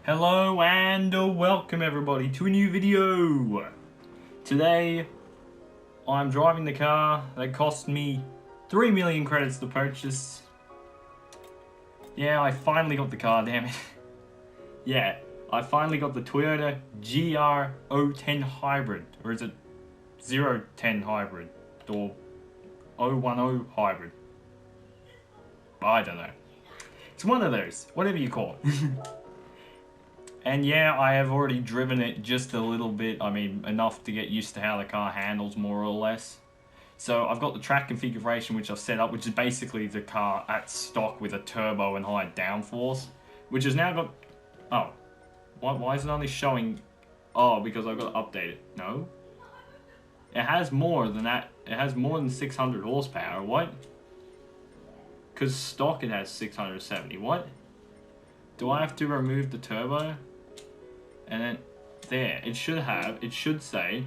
Hello and welcome everybody to a new video. Today I'm driving the car that cost me 3 million credits to purchase. Yeah, I finally got the car, damn it. Yeah, I finally got the Toyota GR010 hybrid, or is it 010 hybrid, or 010 hybrid? I don't know. It's one of those, whatever you call it. And yeah, I have already driven it just a little bit, I mean enough to get used to how the car handles more or less. So I've got the track configuration which I've set up, which is basically the car at stock with a turbo and high downforce, which has now got, oh, why is it only showing, oh, because I've got to update it, no? It has more than that, it has more than 600 horsepower, what? Because stock it has 670, what? Do I have to remove the turbo? And then, there, it should say,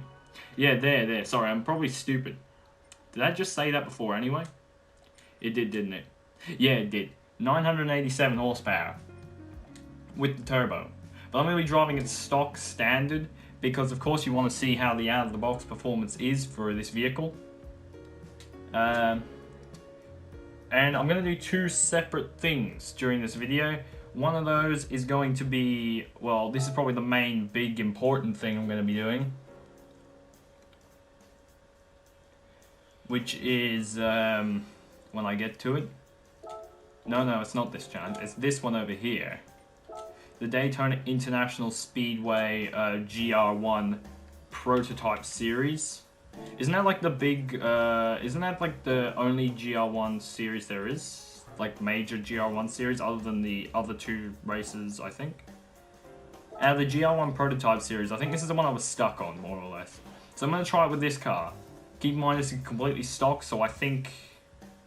yeah, there, sorry, I'm probably stupid. Did I just say that before anyway? It did, didn't it? Yeah, it did. 987 horsepower with the turbo. But I'm going to be driving it stock standard because, of course, you want to see how the out-of-the-box performance is for this vehicle. And I'm going to do two separate things during this video. One of those is going to be, well, this is probably the main big important thing I'm going to be doing, which is when I get to it. No, it's not this channel. It's this one over here. The Daytona International Speedway GR1 prototype series. Isn't that like the big, isn't that like the only GR1 series there is? Like major GR1 series other than the other two races, I think. Out of the GR1 prototype series, I think this is the one I was stuck on, more or less. So I'm going to try it with this car. Keep in mind this is completely stock, so I think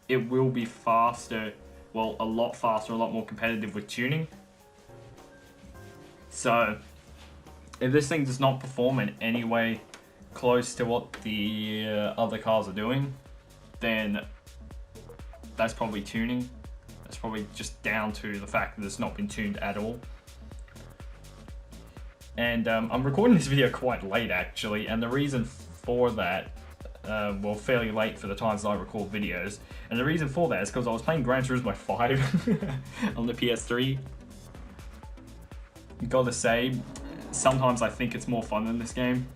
it will be faster, well, a lot faster, a lot more competitive with tuning. So, if this thing does not perform in any way close to what the other cars are doing, then that's probably tuning. That's probably just down to the fact that it's not been tuned at all. And I'm recording this video quite late actually, and the reason for that, well, fairly late for the times that I record videos, and the reason for that is because I was playing Gran Turismo 5 on the PS3. Gotta say, sometimes I think it's more fun than this game.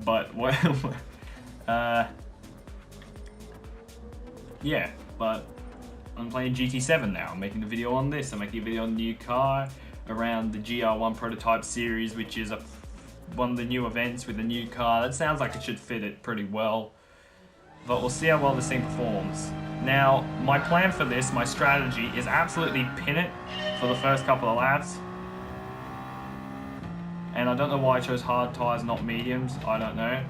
But, well, yeah, but I'm playing GT7 now. I'm making a video on this. I'm making a video on the new car around the GR1 prototype series, which is one of the new events with the new car. That sounds like it should fit it pretty well, but we'll see how well this thing performs. Now, my plan for this, my strategy, is absolutely pin it for the first couple of laps. And I don't know why I chose hard tyres, not mediums. I don't know.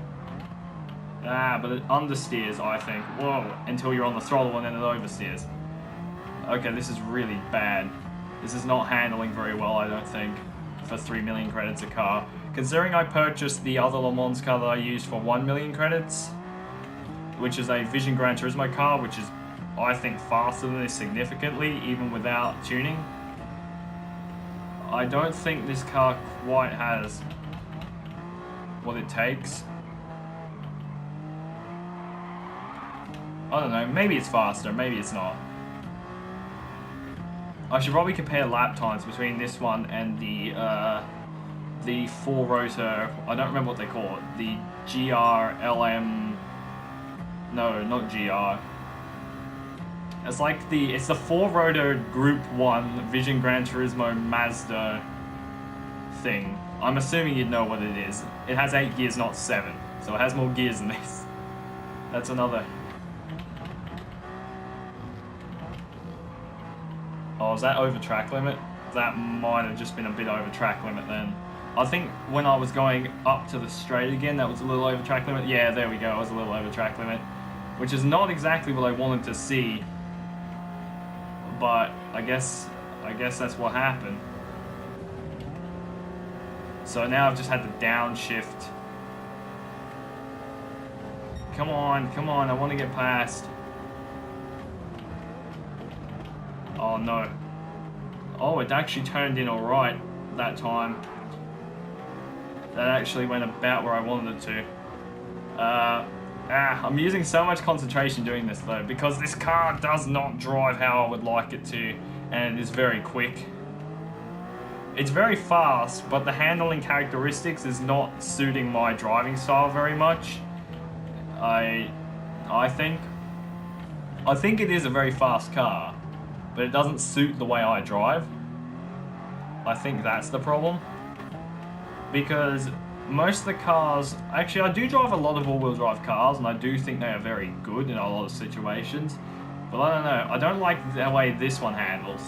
But it understeers, I think. Whoa, until you're on the throttle and then it oversteers. Okay, this is really bad. This is not handling very well, I don't think, for 3 million credits a car. Considering I purchased the other Le Mans car that I used for 1 million credits, which is a Vision Gran Turismo car, which is, I think, faster than this significantly, even without tuning. I don't think this car quite has what it takes. I don't know, maybe it's faster, maybe it's not. I should probably compare lap times between this one and the four-rotor, I don't remember what they call it, the GR-LM, no, not GR. It's like it's the four-rotor Group 1 Vision Gran Turismo Mazda thing. I'm assuming you'd know what it is. It has 8 gears, not 7, so it has more gears than this. That's another. Oh, is that over track limit? That might have just been a bit over track limit then. I think when I was going up to the straight again, that was a little over track limit. Yeah, there we go, it was a little over track limit. Which is not exactly what I wanted to see. But I guess that's what happened. So now I've just had to downshift. Come on, I want to get past. Oh no. Oh, it actually turned in alright that time. That actually went about where I wanted it to. I'm using so much concentration doing this though, because this car does not drive how I would like it to, and it is very quick. It's very fast, but the handling characteristics is not suiting my driving style very much. I think it is a very fast car, but it doesn't suit the way I drive. I think that's the problem. Because most of the cars, actually I do drive a lot of all-wheel drive cars, and I do think they are very good in a lot of situations. But I don't know, I don't like the way this one handles.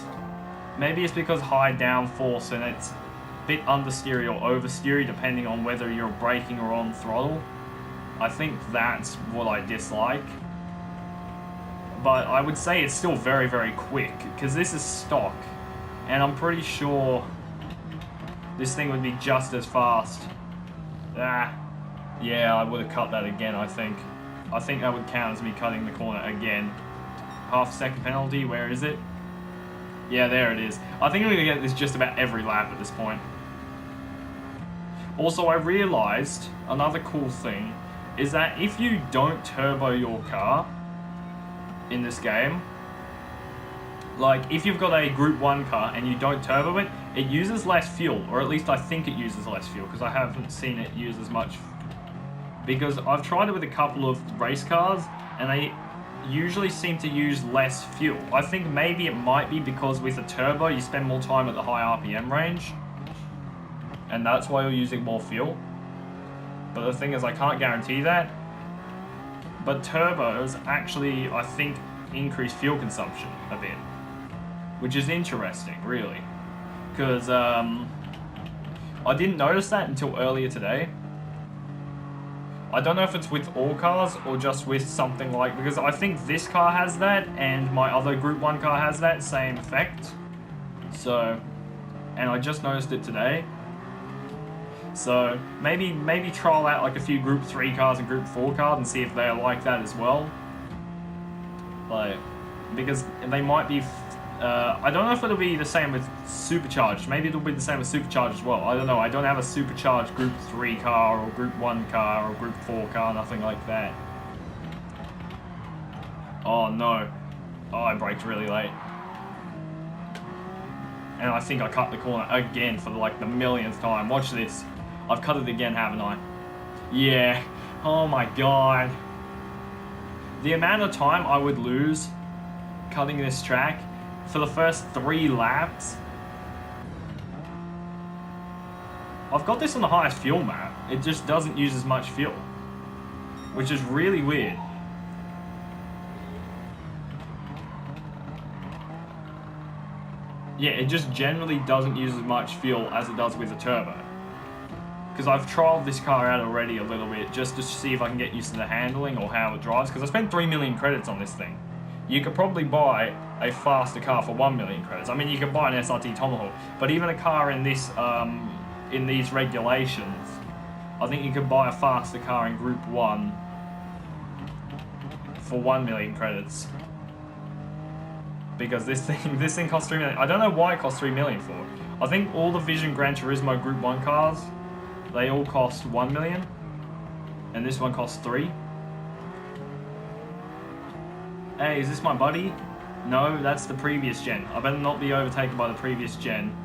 Maybe it's because high downforce and it's a bit understeery or oversteery depending on whether you're braking or on throttle. I think that's what I dislike. But I would say it's still very, very quick, because this is stock. And I'm pretty sure this thing would be just as fast. Yeah, I would have cut that again, I think. I think that would count as me cutting the corner again. Half-second penalty, where is it? Yeah, there it is. I think I'm going to get this just about every lap at this point. Also, I realised another cool thing is that if you don't turbo your car in this game, like if you've got a Group 1 car and you don't turbo it, it uses less fuel, or at least I think it uses less fuel, because I haven't seen it use as much. Because I've tried it with a couple of race cars, and they usually seem to use less fuel. I think maybe it might be because with a turbo you spend more time at the high RPM range, and that's why you're using more fuel. But the thing is, I can't guarantee that. But turbos actually, I think, increase fuel consumption a bit, which is interesting, really. Because I didn't notice that until earlier today. I don't know if it's with all cars or just with something like, because I think this car has that and my other Group 1 car has that same effect. So, and I just noticed it today. So maybe trial out like a few Group 3 cars and Group 4 cars and see if they're like that as well. Like, because they might be, I don't know if it'll be the same with supercharged. Maybe it'll be the same with supercharged as well. I don't know. I don't have a supercharged Group 3 car or Group 1 car or Group 4 car, nothing like that. Oh no. Oh, I braked really late. And I think I cut the corner again for like the millionth time. Watch this. I've cut it again, haven't I? Yeah. Oh my god. The amount of time I would lose cutting this track for the first 3 laps. I've got this on the highest fuel map. It just doesn't use as much fuel, which is really weird. Yeah, it just generally doesn't use as much fuel as it does with a turbo. Because I've trialed this car out already a little bit just to see if I can get used to the handling or how it drives, because I spent 3 million credits on this thing. You could probably buy a faster car for 1 million credits. I mean, you could buy an SRT Tomahawk, but even a car in this, in these regulations, I think you could buy a faster car in Group 1 for 1 million credits. Because this thing costs 3 million. I don't know why it costs 3 million for. I think all the Vision Gran Turismo Group 1 cars, they all cost 1 million, and this one costs 3. Hey, is this my buddy? No, that's the previous gen. I better not be overtaken by the previous gen,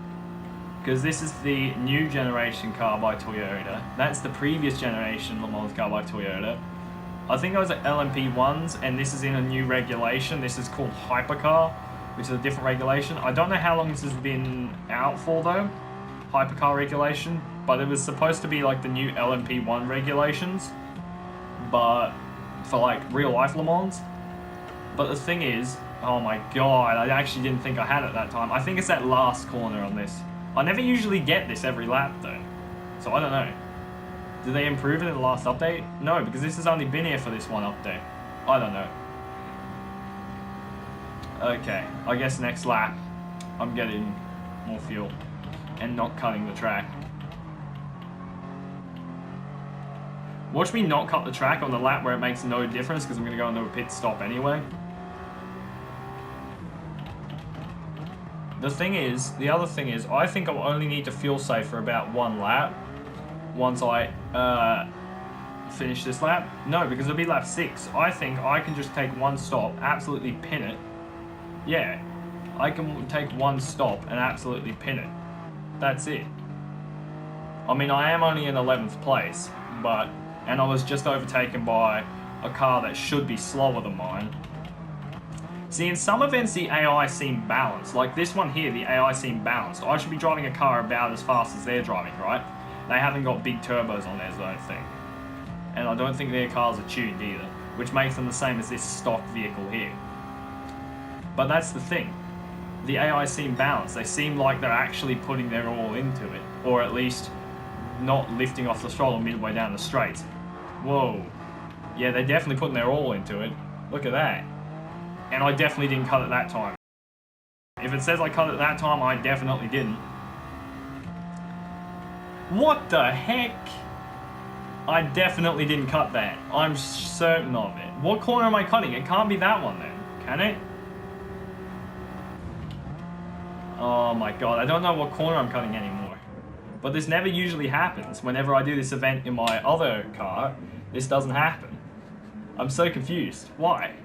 because this is the new generation car by Toyota. That's the previous generation Le Mans car by Toyota. I think those are LMP1s, and this is in a new regulation. This is called Hypercar, which is a different regulation. I don't know how long this has been out for though, Hypercar regulation, but it was supposed to be like the new LMP1 regulations, but for like real life Le Mans. But the thing is, oh my god, I actually didn't think I had it that time. I think it's that last corner on this. I never usually get this every lap though, so I don't know. Did they improve it in the last update? No, because this has only been here for this one update. I don't know. Okay, I guess next lap I'm getting more fuel and not cutting the track. Watch me not cut the track on the lap where it makes no difference, because I'm going to go into a pit stop anyway. the other thing is, I think I'll only need to fuel save for about 1 lap once I finish this lap. No, because it'll be lap 6. I think I can just take 1 stop, absolutely pin it. Yeah, I can take 1 stop and absolutely pin it. That's it. I mean, I am only in 11th place, and I was just overtaken by a car that should be slower than mine. See, in some events the AI seem balanced. Like this one here, the AI seem balanced. I should be driving a car about as fast as they're driving, right? They haven't got big turbos on theirs, I don't think. And I don't think their cars are tuned either, which makes them the same as this stock vehicle here. But that's the thing. The AI seem balanced. They seem like they're actually putting their all into it, or at least not lifting off the throttle midway down the straight. Whoa. Yeah, they're definitely putting their all into it. Look at that. And I definitely didn't cut it that time. If it says I cut it that time, I definitely didn't. What the heck? I definitely didn't cut that. I'm certain of it. What corner am I cutting? It can't be that one then, can it? Oh my god, I don't know what corner I'm cutting anymore. But this never usually happens. Whenever I do this event in my other car, this doesn't happen. I'm so confused. Why?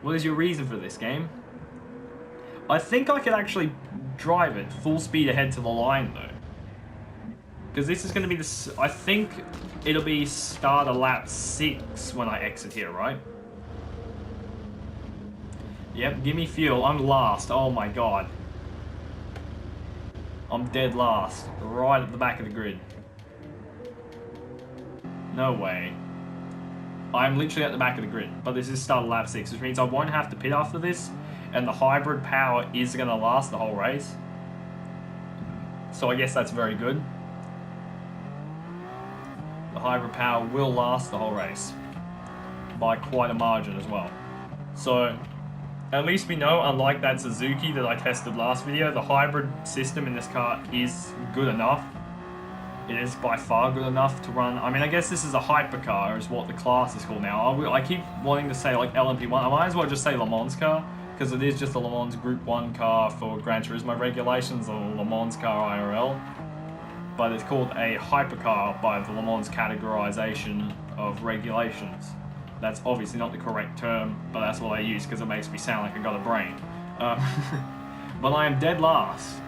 What is your reason for this game? I think I could actually drive it full speed ahead to the line though. Because this is going to be the... I think it'll be start of lap 6 when I exit here, right? Yep, give me fuel. I'm last. Oh my god. I'm dead last. Right at the back of the grid. No way. I'm literally at the back of the grid. But this is start of lap 6, which means I won't have to pit after this. And the hybrid power is going to last the whole race. So I guess that's very good. The hybrid power will last the whole race. By quite a margin as well. So... at least we know, unlike that Suzuki that I tested last video, the hybrid system in this car is good enough. It is by far good enough to run. I mean, I guess this is a hypercar, is what the class is called now. I keep wanting to say like LMP1. I might as well just say Le Mans car, because it is just a Le Mans Group 1 car for Gran Turismo regulations, or Le Mans car IRL. But it's called a hypercar by the Le Mans categorization of regulations. That's obviously not the correct term, but that's what I use because it makes me sound like I got a brain. But I am dead last,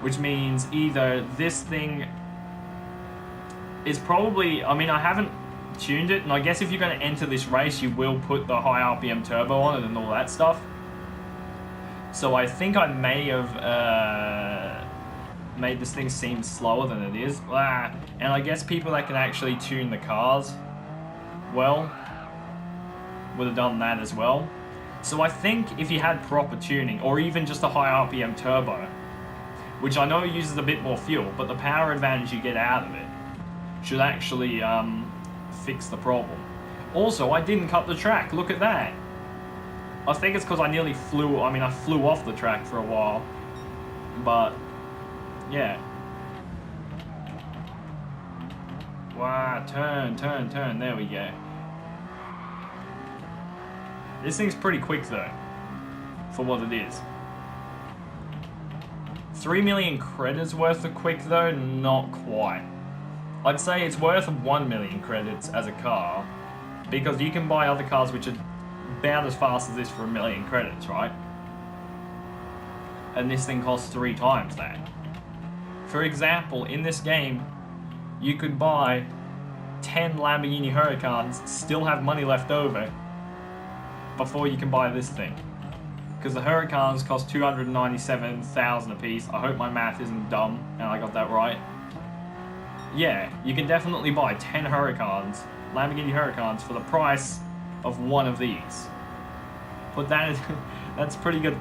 which means either this thing is probably... I mean, I haven't tuned it, and I guess if you're going to enter this race, you will put the high RPM turbo on it and all that stuff. So I think I may have made this thing seem slower than it is. And I guess people that can actually tune the cars well would have done that as well. So I think if you had proper tuning, or even just a high RPM turbo, which I know uses a bit more fuel, but the power advantage you get out of it should actually fix the problem. Also, I didn't cut the track. Look at that. I think it's because I nearly flew... I mean, I flew off the track for a while. But, yeah. Wow, turn, turn, turn. There we go. This thing's pretty quick though, for what it is. 3 million credits worth of quick though? Not quite. I'd say it's worth 1 million credits as a car, because you can buy other cars which are about as fast as this for 1 million credits, right? And this thing costs 3 times that. For example, in this game, you could buy 10 Lamborghini Huracans, still have money left over, before you can buy this thing. Because the Huracans cost 297,000 a piece. I hope my math isn't dumb and I got that right. Yeah, you can definitely buy 10 Huracans, Lamborghini Huracans, for the price of one of these. But that's pretty good.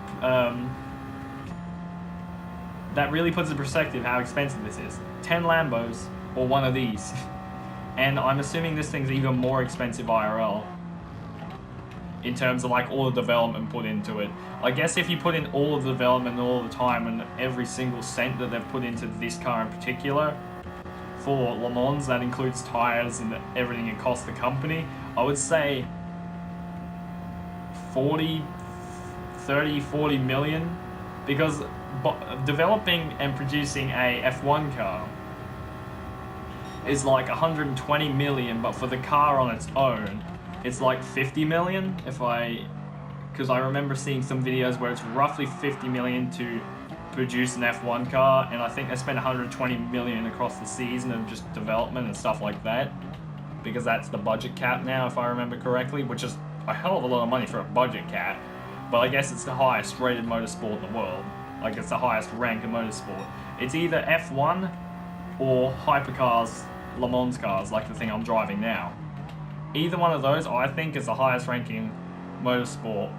That really puts in perspective how expensive this is. 10 Lambos or one of these. And I'm assuming this thing's even more expensive IRL. In terms of like all the development put into it. I guess if you put in all of the development all the time and every single cent that they've put into this car in particular for Le Mans, that includes tires and everything it costs the company, I would say 40 million, because developing and producing a F1 car is like 120 million, but for the car on its own, it's like 50 million. Because I remember seeing some videos where it's roughly 50 million to produce an F1 car, and I think they spent 120 million across the season of just development and stuff like that, because that's the budget cap now, if I remember correctly, which is a hell of a lot of money for a budget cap. But I guess it's the highest rated motorsport in the world. Like, it's the highest rank in motorsport. It's either F1 or hypercars, Le Mans cars, like the thing I'm driving now. Either one of those, I think, is the highest ranking motorsport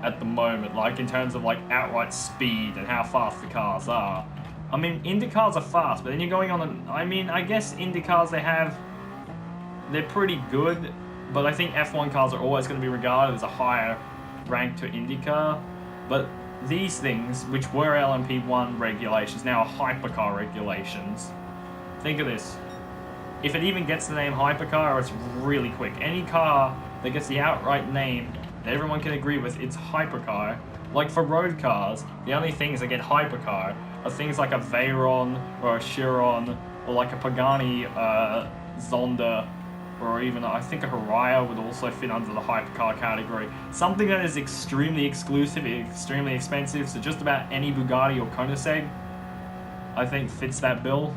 at the moment, like in terms of like outright speed and how fast the cars are. I mean, Indy cars are fast, but then you're going on I guess Indy cars they're pretty good, but I think F1 cars are always going to be regarded as a higher rank to IndyCar. But these things, which were LMP1 regulations, now are hypercar regulations. Think of this. If it even gets the name hypercar, it's really quick. Any car that gets the outright name that everyone can agree with, it's hypercar. Like for road cars, the only things that get hypercar are things like a Veyron or a Chiron or like a Pagani Zonda, or even I think a Harrier would also fit under the hypercar category. Something that is extremely exclusive, extremely expensive, so just about any Bugatti or Koenigsegg, I think, fits that bill.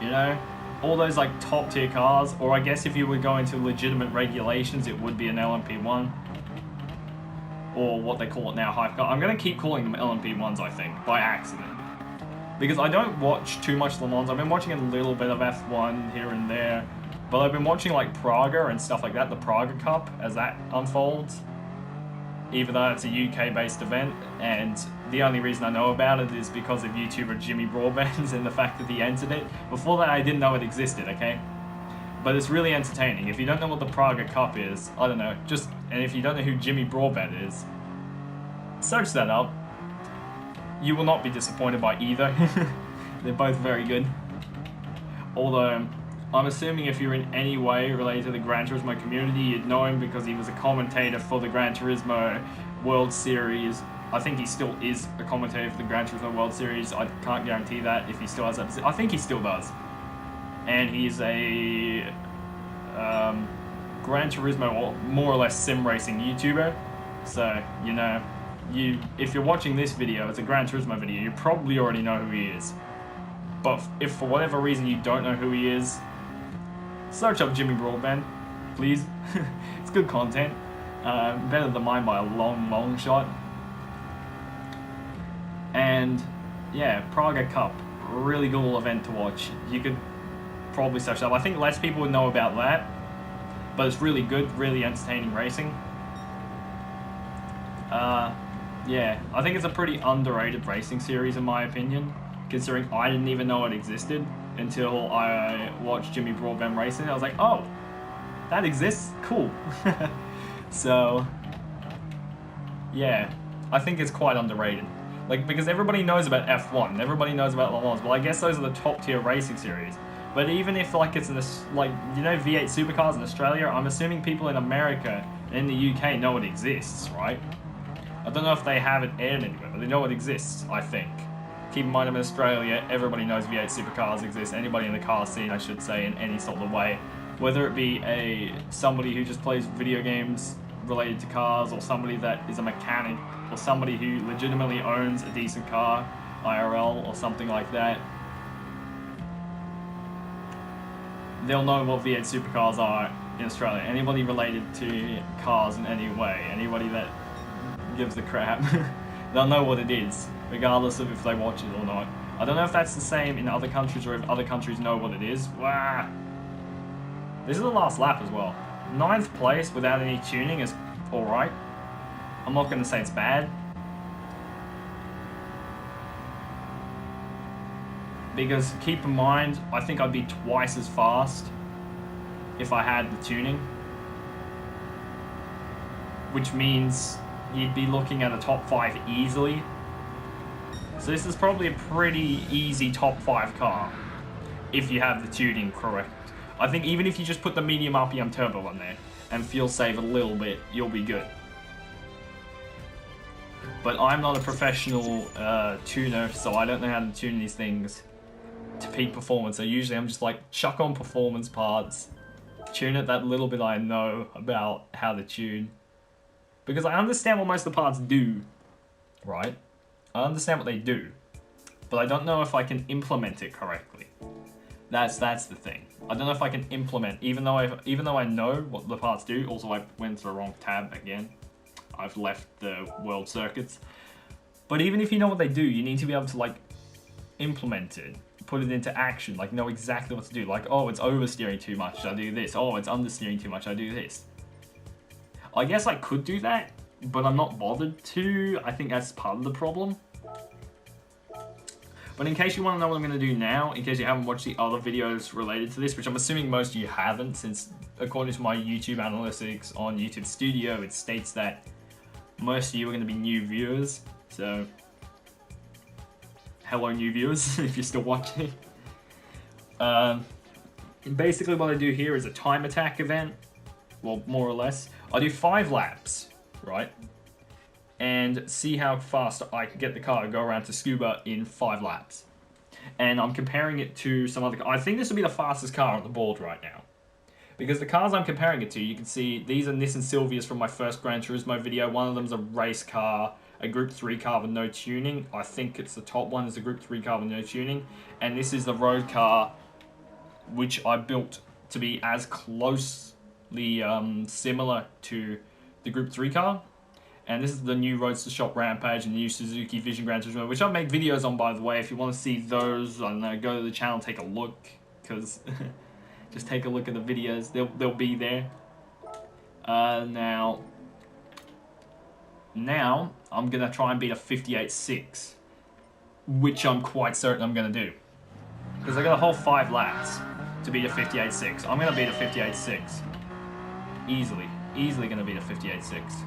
You know? All those like top tier cars, or I guess if you were going to legitimate regulations, it would be an LMP1. Or what they call it now, hypercar. I'm going to keep calling them LMP1s, I think, by accident. Because I don't watch too much Le Mans. I've been watching a little bit of F1 here and there, but I've been watching like Praga and stuff like that, the Praga Cup, as that unfolds. Even though it's a UK-based event, and the only reason I know about it is because of YouTuber Jimmy Broadbent and the fact that he entered it. Before that, I didn't know it existed, okay? But it's really entertaining. If you don't know what the Praga Cup is, I don't know, and if you don't know who Jimmy Broadbent is, search that up. You will not be disappointed by either. They're both very good. Although, I'm assuming if you're in any way related to the Gran Turismo community, you'd know him because he was a commentator for the Gran Turismo World Series. I think he still is a commentator for the Gran Turismo World Series. I can't guarantee that if he still has that position. I think he still does. And he's a Gran Turismo, or more or less sim racing YouTuber. So, you know, if you're watching this video, it's a Gran Turismo video, you probably already know who he is. But if for whatever reason you don't know who he is, search up Jimmy Broadbent, please. It's good content. Better than mine by a long shot. And yeah, Praga Cup, really cool event to watch. You could probably search it up. I think less people would know about that, but it's really good, really entertaining racing. Yeah, I think it's a pretty underrated racing series in my opinion, considering I didn't even know it existed until I watched Jimmy Broadbent racing. I was like, oh, that exists? Cool. So, yeah, I think it's quite underrated. Like, because everybody knows about F1, everybody knows about Le Mans, well, I guess those are the top tier racing series. But even if, like, it's in this, like, you know, V8 supercars in Australia, I'm assuming people in America and in the UK know it exists, right? I don't know if they have it aired anywhere, but they know it exists, I think. Keep in mind, I'm in Australia, everybody knows V8 supercars exist, anybody in the car scene, I should say, in any sort of way. Whether it be somebody who just plays video games related to cars, or somebody that is a mechanic, or somebody who legitimately owns a decent car, IRL, or something like that. They'll know what V8 supercars are in Australia. Anybody related to cars in any way, anybody that gives a crap, they'll know what it is, regardless of if they watch it or not. I don't know if that's the same in other countries, or if other countries know what it is. Wow. This is the last lap as well. 9th place without any tuning is alright. I'm not going to say it's bad, because keep in mind, I think I'd be twice as fast if I had the tuning, which means you'd be looking at a top 5 easily. So this is probably a pretty easy top 5 car if you have the tuning correct. I think even if you just put the medium RPM turbo on there and fuel save a little bit, you'll be good. But I'm not a professional tuner, so I don't know how to tune these things to peak performance. So usually I'm just like, chuck on performance parts, tune it that little bit I know about how to tune. Because I understand what most of the parts do, right? I understand what they do, but I don't know if I can implement it correctly. That's the thing. I don't know if I can implement, even though I know what the parts do. Also, I went to the wrong tab again. I've left the world circuits. But even if you know what they do, you need to be able to like implement it, put it into action, like know exactly what to do. Like, oh, it's oversteering too much, I do this. Oh, it's understeering too much, I do this. I guess I could do that, but I'm not bothered to. I think that's part of the problem. But in case you want to know what I'm going to do now, in case you haven't watched the other videos related to this, which I'm assuming most of you haven't, since according to my YouTube analytics on YouTube Studio, it states that most of you are going to be new viewers. So, hello new viewers, if you're still watching. Basically what I do here is a time attack event. Well, more or less. I do 5 laps, right? And see how fast I can get the car to go around to Scuba in 5 laps. And I'm comparing it to some other car. I think this will be the fastest car on the board right now. Because the cars I'm comparing it to, you can see these are Nissan Silvias from my first Gran Turismo video. One of them is a race car, a Group 3 car with no tuning. I think it's the top one is a Group 3 car with no tuning. And this is the road car, which I built to be as closely similar to the Group 3 car. And this is the new Roadster Shop Rampage and the new Suzuki Vision Gran Turismo, which I make videos on, by the way. If you want to see those, I don't know, go to the channel, take a look, because just take a look at the videos. They'll be there. Now I'm gonna try and beat a 58.6, which I'm quite certain I'm gonna do, because I got a whole 5 laps to beat a 58.6. I'm gonna beat a 58.6 easily gonna beat a 58.6.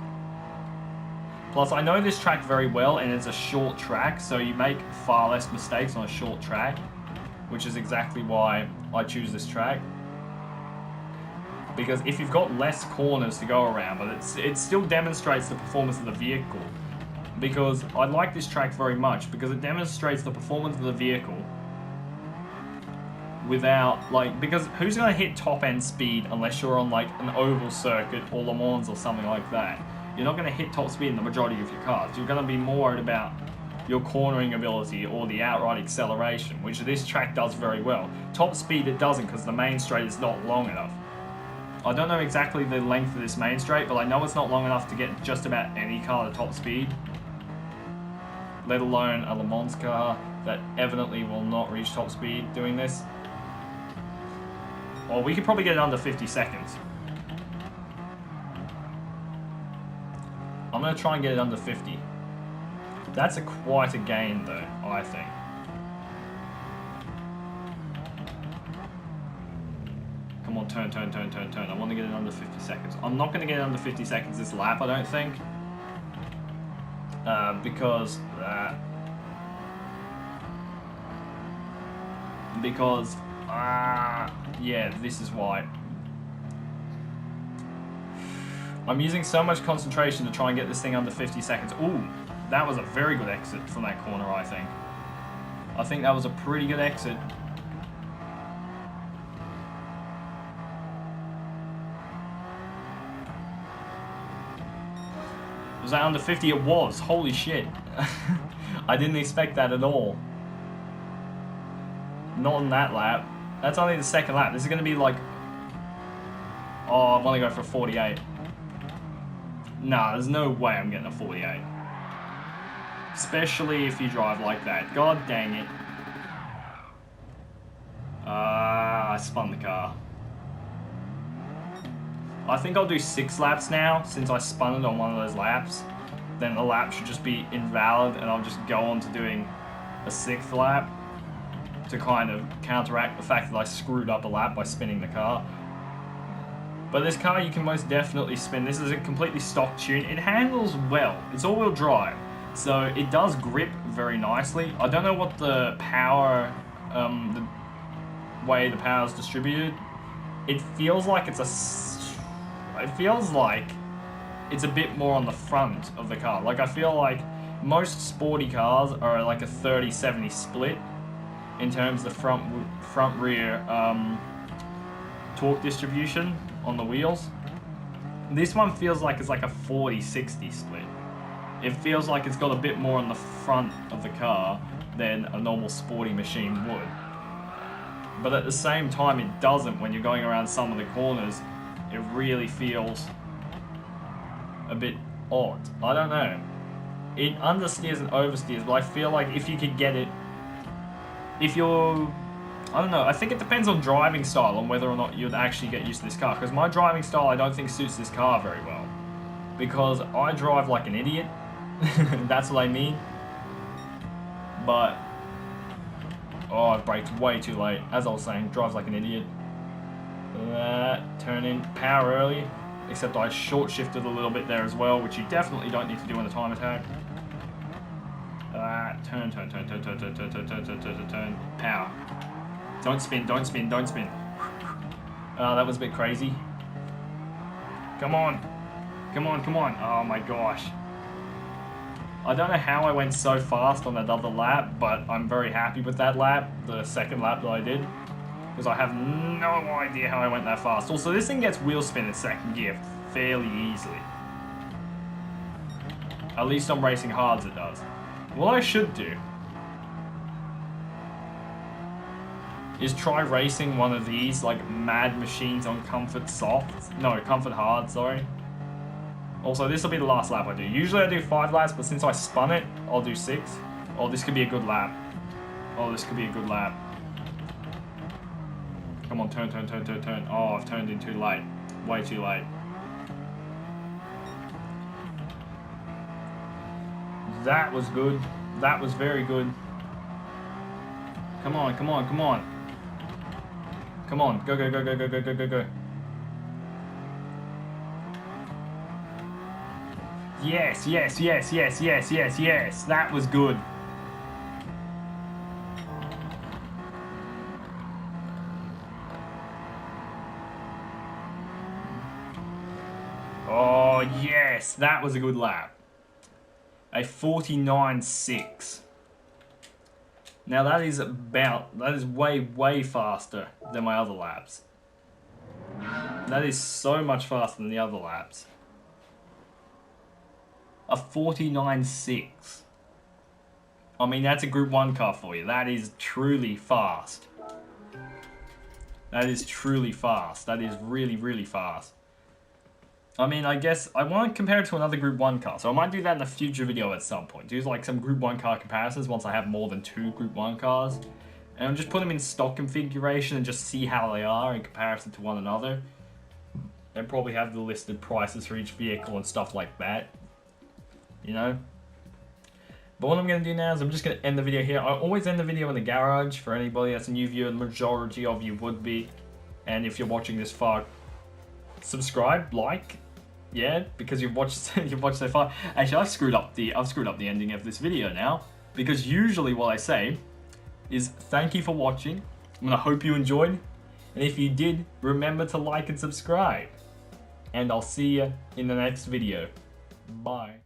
Plus, I know this track very well, and it's a short track, so you make far less mistakes on a short track, which is exactly why I choose this track. Because if you've got less corners to go around, but it still demonstrates the performance of the vehicle. Because I like this track very much, because it demonstrates the performance of the vehicle without, like, because who's going to hit top end speed unless you're on, like, an oval circuit or Le Mans or something like that? You're not going to hit top speed in the majority of your cars. You're going to be more worried about your cornering ability or the outright acceleration, which this track does very well. Top speed it doesn't, because the main straight is not long enough. I don't know exactly the length of this main straight, but I know it's not long enough to get just about any car to top speed. Let alone a Le Mans car that evidently will not reach top speed doing this. Or we could probably get it under 50 seconds. I'm going to try and get it under 50. That's quite a gain, though, I think. Come on, turn. I want to get it under 50 seconds. I'm not going to get it under 50 seconds this lap, I don't think. Because yeah, this is why. I'm using so much concentration to try and get this thing under 50 seconds. Ooh, that was a very good exit from that corner, I think. I think that was a pretty good exit. Was that under 50? It was. Holy shit. I didn't expect that at all. Not on that lap. That's only the second lap. This is going to be like... Oh, I want to go for a 48. Nah, there's no way I'm getting a 48. Especially if you drive like that. God dang it. I spun the car. I think I'll do 6 laps now, since I spun it on one of those laps. Then the lap should just be invalid, and I'll just go on to doing a 6th lap to kind of counteract the fact that I screwed up a lap by spinning the car. But this car you can most definitely spin. This is a completely stock tune. It handles well. It's all-wheel drive, so it does grip very nicely. I don't know what the power, the way the power is distributed. It feels like it's a bit more on the front of the car. Like, I feel like most sporty cars are like a 30-70 split in terms of front rear torque distribution on the wheels. This one feels like it's like a 40-60 split. It feels like it's got a bit more on the front of the car than a normal sporty machine would. But at the same time, it doesn't when you're going around some of the corners. It really feels a bit odd. I don't know. It understeers and oversteers, but I feel like if you could get it, if you're, I don't know, I think it depends on driving style on whether or not you'd actually get used to this car. Because my driving style I don't think suits this car very well. Because I drive like an idiot. That's what I mean. But, oh, I've braked way too late. As I was saying, drives like an idiot. Turn in, power early. Except I short shifted a little bit there as well, which you definitely don't need to do in a time attack. Turn. Power. Don't spin. That was a bit crazy. Come on. Oh my gosh. I don't know how I went so fast on that other lap, but I'm very happy with that lap, the second lap that I did. Because I have no idea how I went that fast. Also, this thing gets wheel spin in second gear fairly easily. At least on racing hards it does. What I should do is try racing one of these, like, mad machines on comfort hard, sorry. Also, this will be the last lap I do. Usually I do 5 laps, but since I spun it, I'll do 6. Oh, this could be a good lap. Come on, turn. Oh, I've turned in too late. Way too late. That was good. That was very good. Come on. Come on, go. Yes. That was good. Oh, yes, that was a good lap. A 49.6. Now that is way faster than my other laps. That is so much faster than the other laps. A 49.6. I mean, that's a Group 1 car for you. That is truly fast. That is really fast. I mean, I guess I want to compare it to another Group 1 car, so I might do that in a future video at some point. Do like some Group 1 car comparisons once I have more than 2 Group 1 cars. And I'll just put them in stock configuration and just see how they are in comparison to one another. And probably have the listed prices for each vehicle and stuff like that. You know? But what I'm going to do now is I'm just going to end the video here. I always end the video in the garage for anybody that's a new viewer. The majority of you would be. And if you're watching this far, subscribe, like. Yeah, because you've watched so far. Actually, I've screwed up the ending of this video now, because usually what I say is thank you for watching. I'm gonna hope you enjoyed, and if you did, remember to like and subscribe. And I'll see you in the next video. Bye.